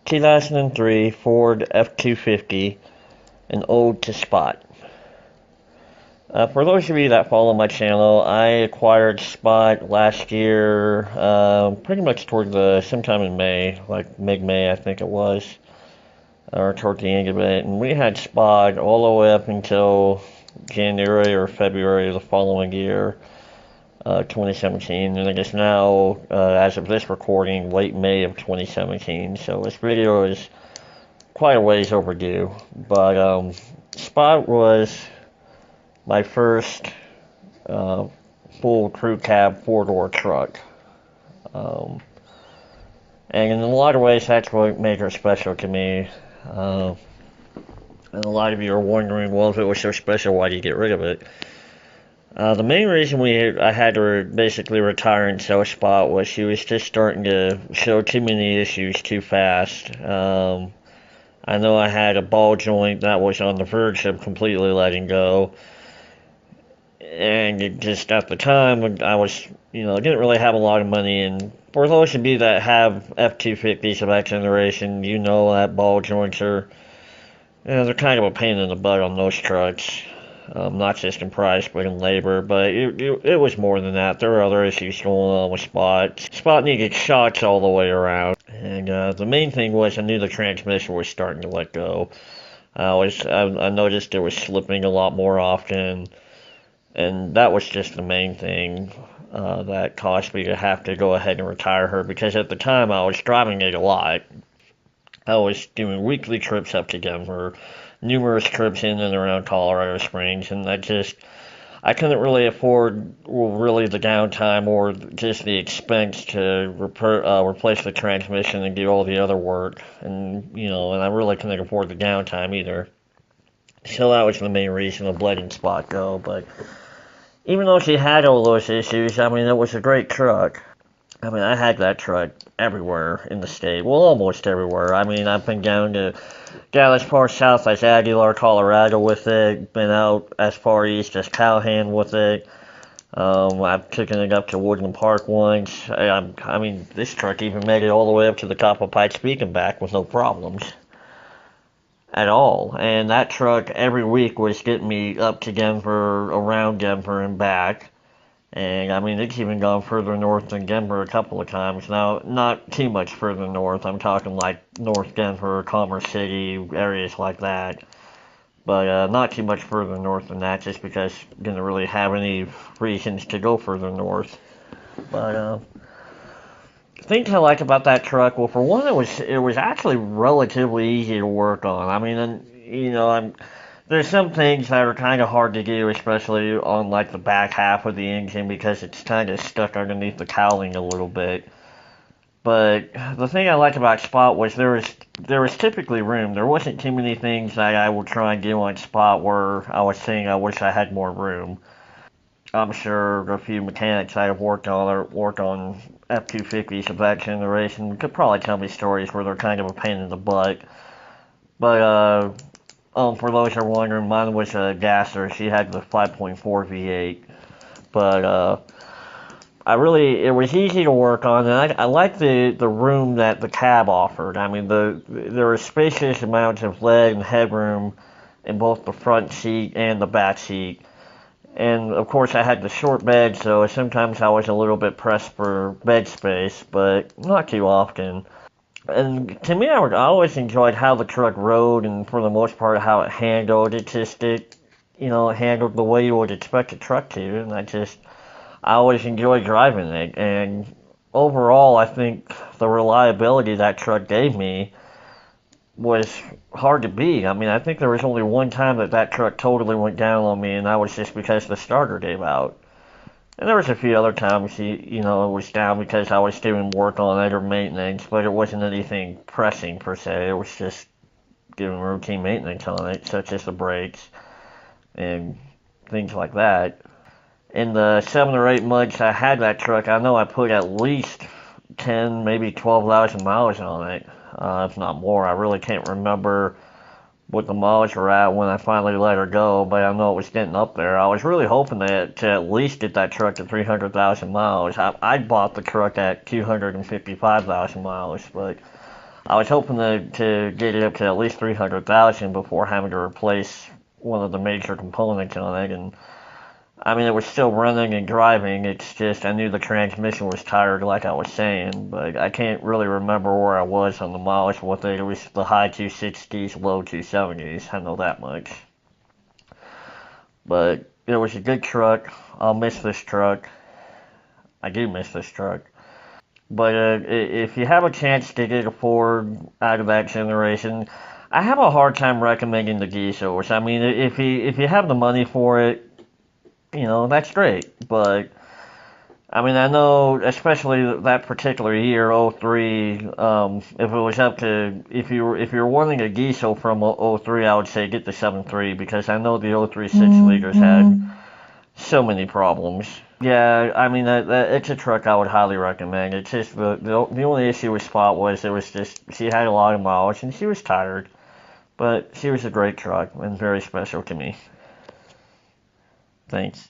2003 Ford F-250, an Ode to Spot. For those of you that follow my channel, I acquired Spot last year, pretty much toward sometime in May, like mid-May I think it was, or toward the end of it. And we had Spot all the way up until January or February of the following year, 2017. And I guess now, as of this recording, late May of 2017. So this video is quite a ways overdue. But Spot was my first full crew cab four-door truck. Um, and in a lot of ways, that's what made her special to me. And a lot of you are wondering, well, if it was so special, why did you get rid of it? The main reason I had to basically retire and sell Spot was she was just starting to show too many issues too fast. I know I had a ball joint that was on the verge of completely letting go. And it just at the time, I was, didn't really have a lot of money. And for those of you that have F-250s of that generation, you know that ball joints are, they're kind of a pain in the butt on those trucks. Not just in price, but in labor. But it was more than that. There were other issues going on with Spot. Spot needed shocks all the way around. And the main thing was I knew the transmission was starting to let go. I noticed it was slipping a lot more often. And that was just the main thing that caused me to have to go ahead and retire her, because at the time I was driving it a lot. I was doing weekly trips up to Denver, numerous trips in and around Colorado Springs, and I couldn't really afford really the downtime or just the expense to replace the transmission and do all the other work, and I really couldn't afford the downtime either. So that was the main reason of letting Spot go. But even though she had all those issues, it was a great truck. I had that truck everywhere in the state. Well, almost everywhere. I've been down to as far south as Aguilar, Colorado with it. Been out as far east as Calhoun with it. I've taken it up to Woodland Park once. This truck even made it all the way up to the top of Pikes Peak and back with no problems at all. And that truck every week was getting me up to Denver, around Denver and back. And it's even gone further north than Denver a couple of times. Now, not too much further north. I'm talking like North Denver, Commerce City, areas like that. But not too much further north than that, just because I didn't really have any reasons to go further north. But things I like about that truck, well, for one, it was actually relatively easy to work on. There's some things that are kind of hard to do, especially on like the back half of the engine, because it's kind of stuck underneath the cowling a little bit. But the thing I liked about Spot was there was typically room. There wasn't too many things that I would try and do on Spot where I was saying I wish I had more room. I'm sure a few mechanics that have worked on F-250s of that generation could probably tell me stories where they're kind of a pain in the butt. But for those who are wondering, mine was a gasser. She had the 5.4 V8. But it was easy to work on, and I liked the room that the cab offered. There were spacious amounts of leg and headroom in both the front seat and the back seat. And of course I had the short bed, so sometimes I was a little bit pressed for bed space, but not too often. And to me, I always enjoyed how the truck rode, and for the most part, how it handled. It handled the way you would expect a truck to, and I always enjoyed driving it. And overall, I think the reliability that truck gave me was hard to beat. I think there was only one time that truck totally went down on me, and that was just because the starter gave out. And there was a few other times, it was down because I was doing work on it or maintenance, but it wasn't anything pressing per se. It was just doing routine maintenance on it, such as the brakes and things like that. In the 7 or 8 months I had that truck, I know I put at least 10, maybe 12,000 miles on it, if not more. I really can't remember what the miles were at when I finally let her go, but I know it was getting up there. I was really hoping to at least get that truck to 300,000 miles. I bought the truck at 255,000 miles, but I was hoping to get it up to at least 300,000 before having to replace one of the major components on it. And I mean, it was still running and driving. It's just I knew the transmission was tired, like I was saying, but I can't really remember where I was on the mileage with it. It was the high 260s, low 270s. I know that much. But it was a good truck. I'll miss this truck. I do miss this truck. But if you have a chance to get a Ford out of that generation, I have a hard time recommending the diesels. I mean, if you have the money for it, that's great. But I mean, I know, especially that particular year, '03. If it was up to, if you're wanting a diesel from '03, I would say get the 7.3 because I know the '03 6 liters had so many problems. Yeah, I mean it's a truck I would highly recommend. It's just the only issue with Spot was it was just she had a lot of mileage and she was tired, but she was a great truck and very special to me. Thanks.